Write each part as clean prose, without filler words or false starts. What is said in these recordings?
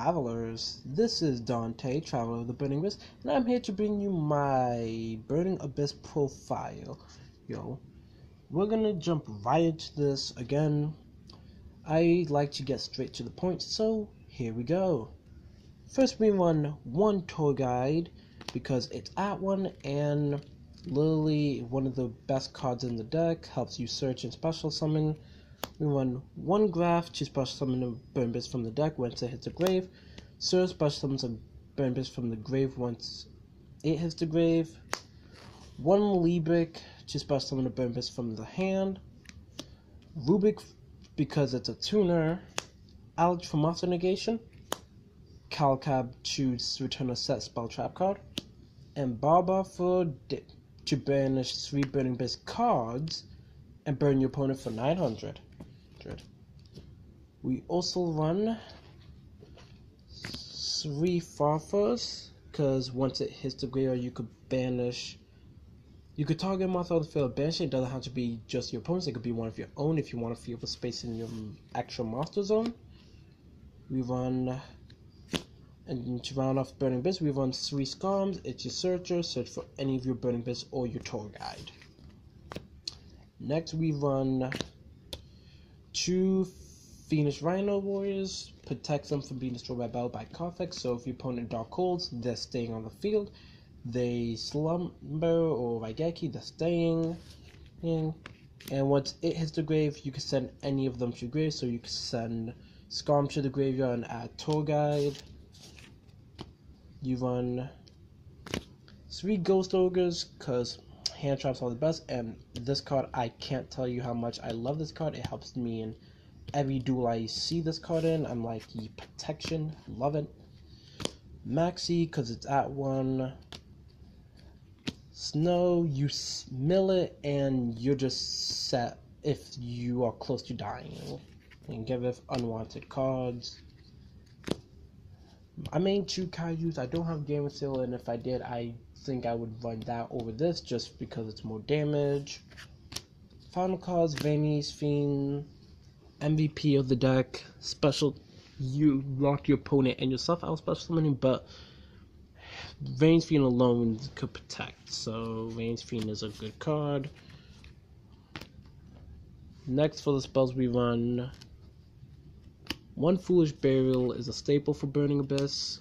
travelers, this is Dante, Traveler of the Burning Abyss, and I'm here to bring you my Burning Abyss profile. We're gonna jump right into this again. I like to get straight to the point, so here we go. First we run one tour guide, because it's at one, and literally one of the best cards in the deck, helps you search and special summon. We run one graph to special summon a Burning Abyss from the deck once it hits the grave. Sir special summons a Burning Abyss from the grave once it hits the grave. One Libric to special summon a Burning Abyss from the hand. Rubik because it's a tuner. Alex for monster negation. Calcab to return a set spell trap card. And Barba for to banish 3 Burning Abyss cards and burn your opponent for 900. We also run 3 Farfars, because once it hits the graveyard, you could banish. You could target a monster on the field, banish it. It doesn't have to be just your opponent's, it could be one of your own if you want to fill the space in your actual monster zone. We run, and to round off Burning Abyss, we run 3 Skarms. It's your searcher, search for any of your Burning Abyss or your tour guide. Next, we run 2 Phoenix Rhino Warriors, protects them from being destroyed by battle by Carfax. So if your opponent Dark Holds, they're staying on the field. They Slumber or Raigeki, they're staying in. And once it hits the grave, you can send any of them to the grave. So you can send Skarm to the graveyard and add Tour Guide. You run 3 Ghost Ogres, because hand traps are the best, and this card, I can't tell you how much I love this card. It helps me in every duel I see this card in. I'm like, protection, love it. Maxi, because it's at 1. Snow, you mill it, and you're just set if you are close to dying. And give it unwanted cards. I made 2 Kaijus. I don't have Game of Seal, and if I did, I think I would run that over this just because it's more damage. Final cards: Vayne's Fiend, MVP of the deck. Special, you lock your opponent and yourself out special summoning, but Vayne's Fiend alone could protect, so Vayne's Fiend is a good card. Next for the spells, we run 1 Foolish Burial is a staple for Burning Abyss.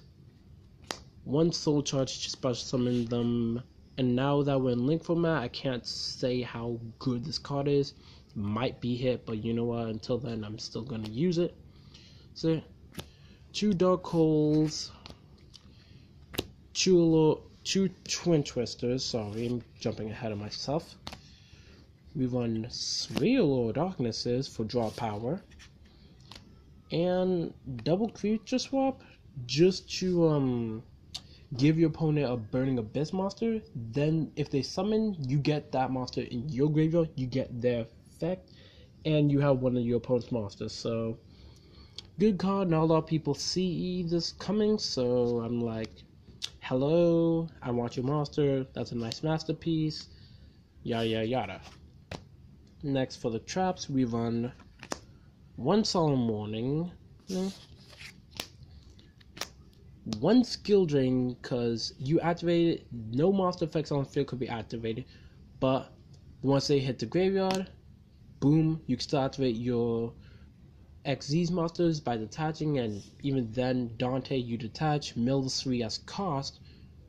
1 Soul Charge to special summon them. And now that we're in Link format, I can't say how good this card is. It might be hit, but you know what? Until then, I'm still going to use it. So, 2 Dark Holes. 2 Twin Twisters. Sorry, I'm jumping ahead of myself. We run 3 Allure Darknesses for draw power. And double creature swap just to give your opponent a Burning Abyss monster. Then if they summon, you get that monster in your graveyard, you get their effect, and you have one of your opponent's monsters. So good card. Not a lot of people see this coming, so I'm like, hello, I want your monster. That's a nice masterpiece. Yada yada yada. Next for the traps, we run 1 Solemn Warning, 1 Skill Drain, because you activate it, no monster effects on the field could be activated, but once they hit the graveyard, boom, you can still activate your XZ's monsters by detaching, and even then, Dante, you detach, mill the 3 as cost.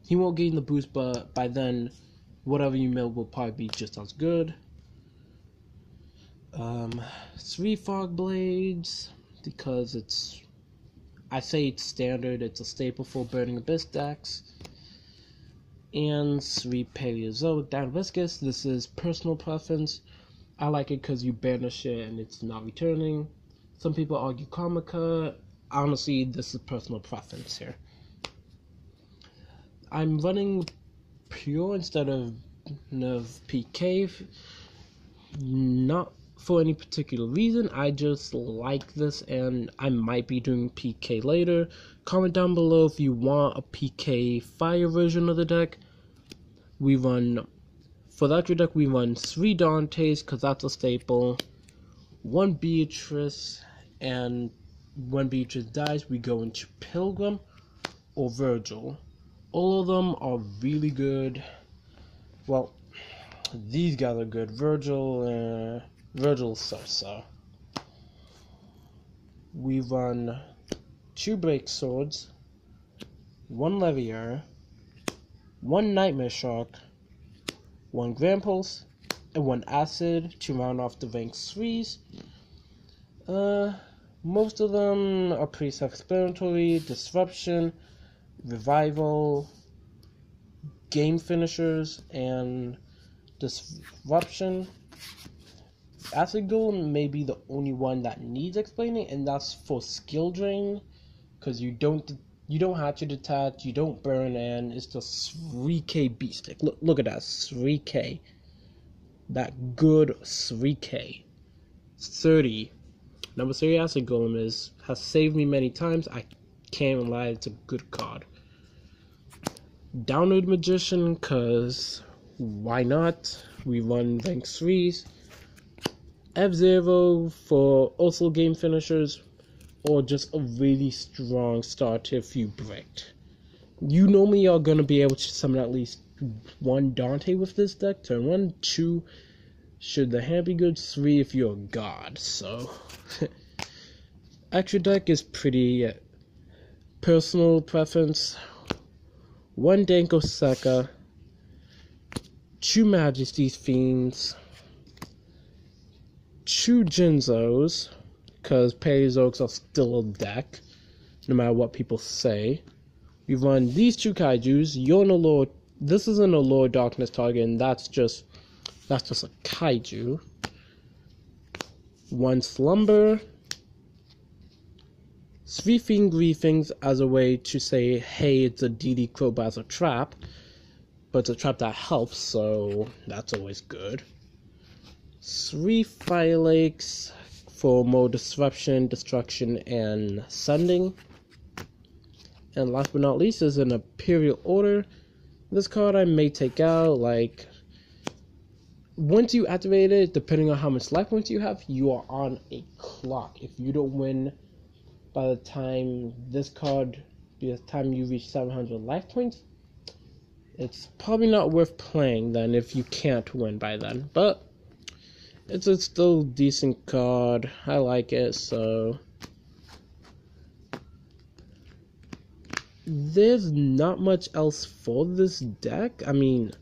He won't gain the boost, but by then, whatever you mill will probably be just as good. 3 Fog Blades, because I say it's standard, it's a staple for Burning Abyss decks. And 3 Paleozoic Down Viscous. This is personal preference. I like it because you banish it and it's not returning. Some people argue Karmika. Honestly, this is personal preference here. I'm running Pure instead of PK. Not for any particular reason, I just like this, and I might be doing PK later. Comment down below if you want a PK fire version of the deck. We run, for that deck, we run 3 Dantes, because that's a staple. 1 Beatrice, and when Beatrice dies, we go into Pilgrim or Virgil. All of them are really good. Well, these guys are good. Virgil's so-so. We run 2 Break Swords, 1 Levier, 1 Nightmare Shark, 1 Grand Pulse, and 1 Acid to round off the rank 3s. Most of them are pretty self-explanatory. Disruption, Revival, Game Finishers, and Disruption. Acid Golem may be the only one that needs explaining, and that's for skill drain, because you don't have to detach, you don't burn, and it's just 3k beat stick. Look at that, 3k. That good 3k. 30. Number 3 Acid Golem has saved me many times. I can't lie, it's a good card. Download Magician, cause why not? We run rank 3s. F-Zero for also game finishers, or just a really strong start if you bricked. You normally are gonna be able to summon at least 1 Dante with this deck. Turn 1, 2, should the hand be good, 3 if you're a god. So extra deck is pretty personal preference. 1 Danko Seka, 2 Majesty's Fiends, 2 Jinzos, because Paleozoics are still a deck, no matter what people say. We run these 2 Kaijus. You're in a lore. This isn't a Lore Darkness target, and that's just a Kaiju. 1 Slumber, 3 Fiend Griefings as a way to say, hey, it's a DD Crowbar as a trap, but it's a trap that helps, so that's always good. 3 Fire Lakes for more disruption, destruction, and sending. And last but not least is an Imperial Order. This card I may take out, like, once you activate it, depending on how much life points you have, you are on a clock. If you don't win by the time you reach 700 life points, it's probably not worth playing then if you can't win by then. But it's a still decent card. I like it, so there's not much else for this deck. I mean,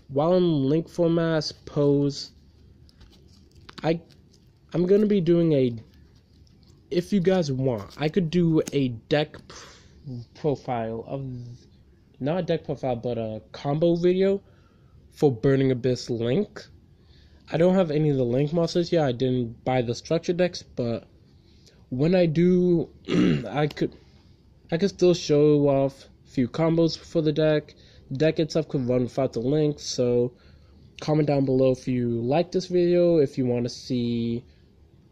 while in link format, I suppose I'm gonna be doing if you guys want, I could do a deck profile of, not a deck profile, but a combo video for Burning Abyss Link. I don't have any of the Link monsters yet. I didn't buy the structure decks, but when I do, I could still show off a few combos for the deck. The deck itself could run without the Link, so comment down below if you like this video, if you want to see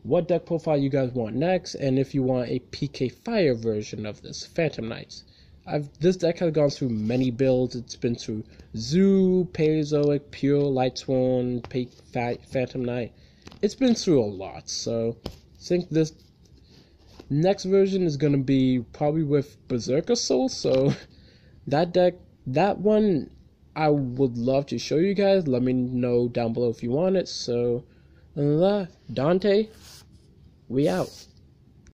what deck profile you guys want next, and if you want a PK Fire version of this, Phantom Knights. This deck has gone through many builds. It's been through Zoo, Paleozoic, Pure, Lightsworn, Phantom Knight. It's been through a lot, so I think this next version is going to be probably with Berserker Soul, so that one I would love to show you guys. Let me know down below if you want it. So, Dante, we out.